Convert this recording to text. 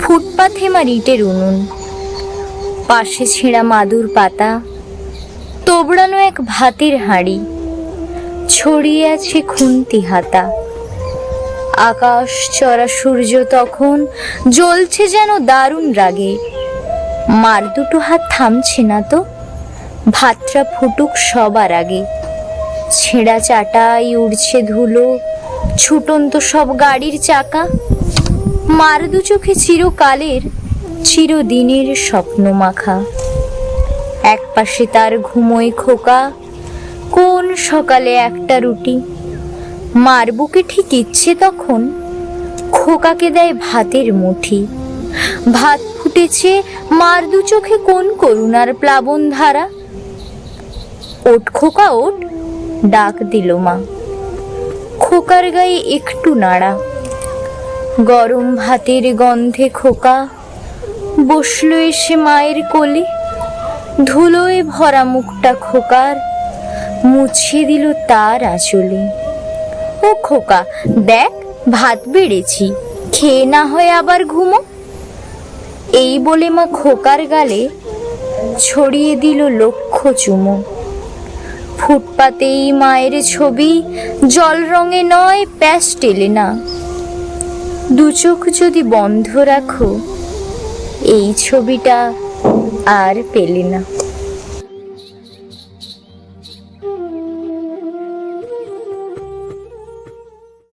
ফুটপাথে মা ইটের উনুন, পাশে ছেঁড়া মাদুর পাতা, তোবড়ানো এক ভাতের হাঁড়ি, ছড়িয়ে আছে খুন্তি হাতা। আকাশ চড়া সূর্য তখন জ্বলছে যেন দারুণ রাগে। মার দুটো হাত থামছে না তো, ভাতটা ফুটুক সবার আগে। ছেঁড়া চাটাই উড়ছে ধুলো, ছুটন্ত সব গাড়ির চাকা। মার দু চোখে চিরকালের চিরদিনের স্বপ্ন মাখা। এক পাশে তার ঘুমোয় খোকা, কোন সকালে একটা রুটি। মার বুকে ঠিক ইচ্ছে তখন খোকাকে দেয় ভাতের মুঠি। ভাত ফুটেছে মার দু চোখে কোন করুণার প্লাবন ধারা। ওঠ খোকা ওঠ, ডাক দিল মা। খোকার গায়ে একটু নাড়া, গরম ভাতের গন্ধে খোকা বসলো এসে মায়ের কোলে। ধুলোয় ভরা মুখটা খোকার মুছে দিল তার আঁচলে। ও খোকা দেখ, ভাত বেড়েছি, খেয়ে না হয় আবার ঘুমো। এই বলে মা খোকার গালে ছড়িয়ে দিল লক্ষ চুমো। ফুটপাতেই মায়ের ছবি, জল রঙে নয় প্যাস্টেলে না। দু চোখ যদি বন্ধ রাখো, এই ছবিটা আর পেলে না।